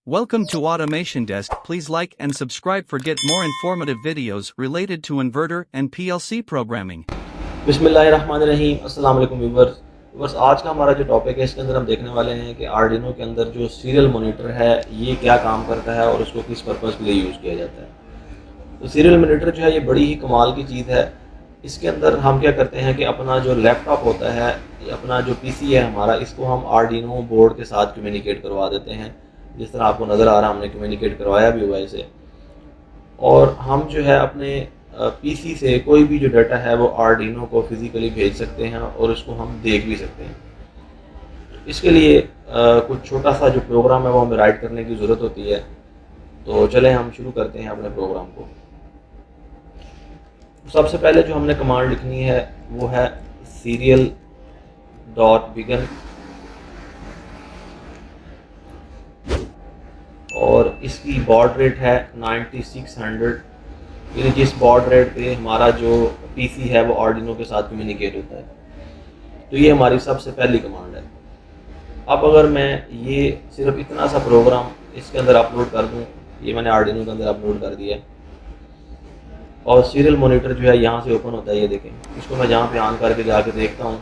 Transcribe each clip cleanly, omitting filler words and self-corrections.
Welcome to Automation Desk. Please like and subscribe for get more informative videos related to inverter and PLC programming. बिस्मिल्लाहिर्रहमानिर्रहीम। अस्सलाम वालेकुम viewers, आज का हमारा जो टॉपिक है इसके अंदर हम देखने वाले हैं कि आर्डिनो के अंदर जो सीरियल मॉनिटर है ये क्या काम करता है और उसको किस पर्पज़ के लिए यूज़ किया जाता है। तो सीरियल मॉनिटर जो है ये बड़ी ही कमाल की चीज़ है। इसके अंदर हम क्या करते हैं कि अपना जो लैपटॉप होता है, अपना जो पीसी है हमारा, इसको हम आर्डिनो बोर्ड के साथ कम्युनिकेट करवा देते हैं। जिस तरह आपको नज़र आ रहा है हमने कम्युनिकेट करवाया भी हुआ है इसे, और हम जो है अपने पीसी से कोई भी जो डाटा है वो आर्डिनो को फिज़िकली भेज सकते हैं और उसको हम देख भी सकते हैं। इसके लिए कुछ छोटा सा जो प्रोग्राम है वो हमें राइट करने की ज़रूरत होती है। तो चलें हम शुरू करते हैं अपने प्रोग्राम को। सबसे पहले जो हमने कमांड लिखनी है वो है सीरियल डॉट बिगन, और इसकी बॉड रेट है 9600, यानी जिस बॉड रेट पे हमारा जो पीसी है वो आर्डिनो के साथ कम्युनिकेट होता है। तो ये हमारी सबसे पहली कमांड है। अब अगर मैं ये सिर्फ इतना सा प्रोग्राम इसके अंदर अपलोड कर दूं, ये मैंने आर्डिनो के अंदर अपलोड कर दिया और सीरियल मॉनिटर जो है यहाँ से ओपन होता है। ये देखें, इसको मैं जहाँ पे ऑन करके जाके देखता हूँ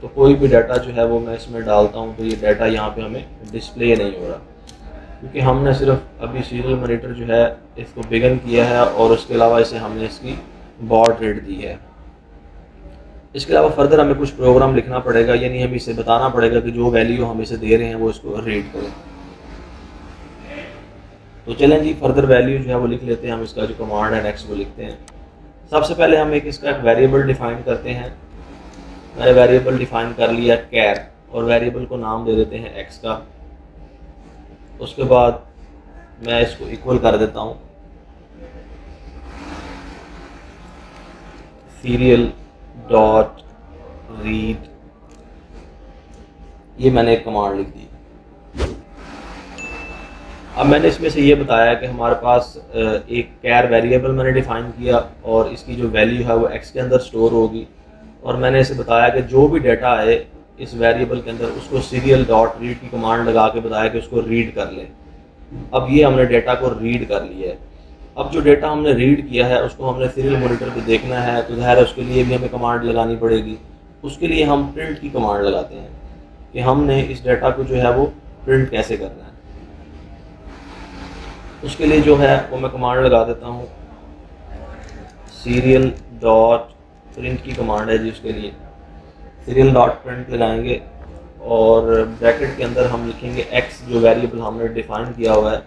तो कोई भी डाटा जो है वो मैं इसमें डालता हूँ तो ये डाटा यहाँ पे हमें डिस्प्ले नहीं हो रहा, क्योंकि हमने सिर्फ अभी सीरियल मॉनिटर जो है इसको बिगन किया है और उसके अलावा इसे हमने इसकी बॉड रेट दी है। इसके अलावा फर्दर हमें कुछ प्रोग्राम लिखना पड़ेगा, यानी हमें इसे बताना पड़ेगा कि जो वैल्यू हम इसे दे रहे हैं वो इसको रीड करें। तो चलें जी, फर्दर वैल्यू जो है वो लिख लेते हैं। हम इसका जो कमांड है नेक्स्ट वो लिखते हैं। सबसे पहले हम इसका एक वेरिएबल डिफाइन करते हैं। मैंने वेरिएबल डिफाइन कर लिया कैर, और वेरिएबल को नाम दे देते हैं एक्स का। उसके बाद मैं इसको इक्वल कर देता हूँ सीरियल डॉट रीड, ये मैंने एक कमांड लिख दी। अब मैंने इसमें से ये बताया कि हमारे पास एक कैर वेरिएबल मैंने डिफाइन किया और इसकी जो वैल्यू है वो एक्स के अंदर स्टोर होगी, और मैंने इसे बताया कि जो भी डाटा आए इस वेरिएबल के अंदर उसको सीरियल डॉट रीड की कमांड लगा के बताया कि उसको रीड कर ले। अब ये हमने डेटा को रीड कर लिया है। अब जो डेटा हमने रीड किया है उसको हमने सीरियल मॉनिटर पे देखना है, तो ज़ाहिर है उसके लिए भी हमें कमांड लगानी पड़ेगी। उसके लिए हम प्रिंट की कमांड लगाते हैं कि हमने इस डेटा को जो है वो प्रिंट कैसे करना है। उसके लिए जो है वो मैं कमांड लगा देता हूँ सीरियल डॉट प्रिंट की कमांड है जी। उसके लिए सीरियल डॉट प्रिंट लगाएंगे और ब्रैकेट के अंदर हम लिखेंगे एक्स, जो वेरिएबल हमने डिफाइन किया हुआ है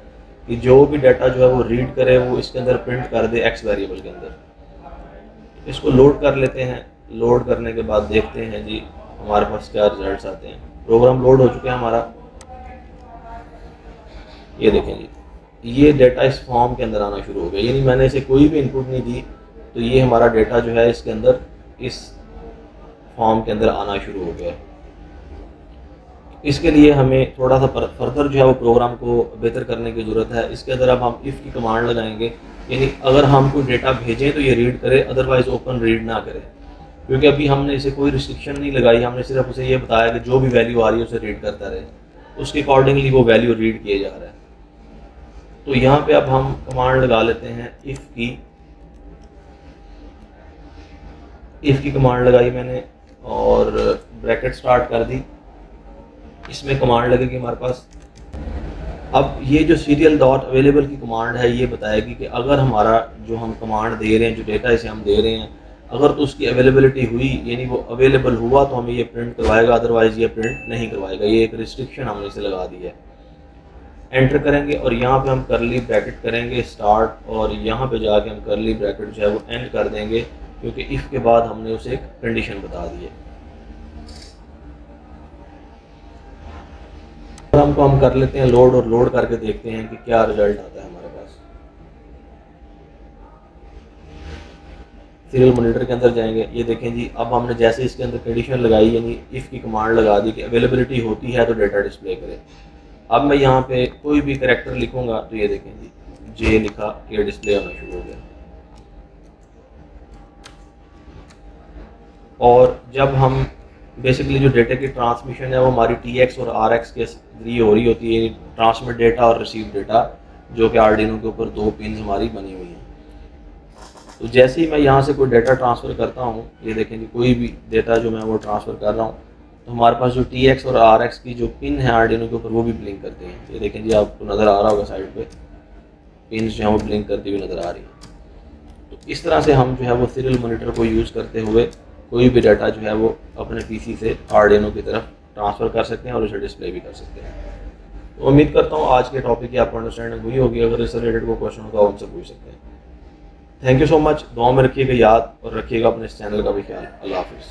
कि जो भी डाटा जो है वो रीड करे वो इसके अंदर प्रिंट कर दे एक्स वेरिएबल के अंदर। इसको लोड कर लेते हैं। लोड करने के बाद देखते हैं जी हमारे पास क्या रिजल्ट्स आते हैं। प्रोग्राम लोड हो चुका है हमारा। ये देखें जी, ये डेटा इस फॉर्म के अंदर आना शुरू हो गया, यानी मैंने इसे कोई भी इनपुट नहीं दी तो ये हमारा डेटा जो है इसके अंदर इस फॉर्म के अंदर आना शुरू हो गया। इसके लिए हमें थोड़ा सा फर्दर जो है वो प्रोग्राम को बेहतर करने की ज़रूरत है। इसके अंदर अब हम इफ़ की कमांड लगाएंगे, यानी अगर हम कोई डेटा भेजें तो ये रीड करे, अदरवाइज ओपन रीड ना करे, क्योंकि अभी हमने इसे कोई रिस्ट्रिक्शन नहीं लगाई। हमने सिर्फ उसे ये बताया कि जो भी वैल्यू आ रही है उसे रीड करता रहे, उसके अकॉर्डिंगली वो वैल्यू रीड किए जा रहा है। तो यहाँ पे अब हम कमांड लगा लेते हैं इफ़ की कमांड लगाई मैंने और ब्रैकेट स्टार्ट कर दी। इसमें कमांड लगेगी हमारे पास। अब ये जो सीरियल डॉट अवेलेबल की कमांड है ये बताएगी कि अगर हमारा जो हम कमांड दे रहे हैं, जो डेटा इसे हम दे रहे हैं, अगर तो उसकी अवेलेबिलिटी हुई, यानी वो अवेलेबल हुआ तो हमें ये प्रिंट करवाएगा, अदरवाइज ये प्रिंट नहीं करवाएगा। ये एक रिस्ट्रिक्शन हमने इसे लगा दी है। एंटर करेंगे और यहाँ पे हम करली ब्रैकेट करेंगे स्टार्ट, और यहाँ पे जाके हम करली ब्रैकेट जो है वो एंड कर देंगे, क्योंकि इफ़ के बाद हमने उसे एक कंडीशन बता दी है। प्रोग्राम को हम कर लेते हैं लोड, और लोड करके देखते हैं कि क्या रिजल्ट आता है हमारे पास। सीरियल मॉनिटर के अंदर जाएंगे। ये देखें जी, अब हमने जैसे इसके अंदर कंडीशन लगाई, यानी इफ़ की कमांड लगा दी कि अवेलेबिलिटी होती है तो डेटा डिस्प्ले करे। अब मैं यहाँ पे कोई भी करैक्टर लिखूंगा तो ये देखें जी, जे लिखा, ये डिस्प्ले होना शुरू हो गया। और जब हम बेसिकली जो डेटा की ट्रांसमिशन है वो हमारी TX और RX के जरिए हो रही होती है, ट्रांसमिट डेटा और रिसीव डेटा, जो कि आर्डिनो के ऊपर 2 पिन्स हमारी बनी हुई हैं। तो जैसे ही मैं यहाँ से कोई डेटा ट्रांसफ़र करता हूँ, ये देखें कि कोई भी डेटा जो मैं वो ट्रांसफ़र कर रहा हूँ, तो हमारे पास जो TX और RX की जो पिन है आर्डिनो के ऊपर वो भी ब्लिंक करते हैं। ये देखें जी, आपको नज़र आ रहा होगा साइड पे पिन जो है वो ब्लिंक करती हुई नज़र आ रही है। तो इस तरह से हम जो है वो सीरियल मॉनिटर को यूज़ करते हुए कोई भी डाटा जो है वो अपने PC से आर्डिनो की तरफ ट्रांसफ़र कर सकते हैं और उसे डिस्प्ले भी कर सकते हैं। तो उम्मीद करता हूँ आज के टॉपिक की आपको अंडरस्टैंडिंग हुई होगी। अगर इससे रिलेटेड कोई क्वेश्चन होगा उनसे पूछ सकते हैं। Thank you so much. दुआ में रखिएगा याद और रखिएगा अपने इस चैनल का भी ख्याल। अल्लाह हाफिज़।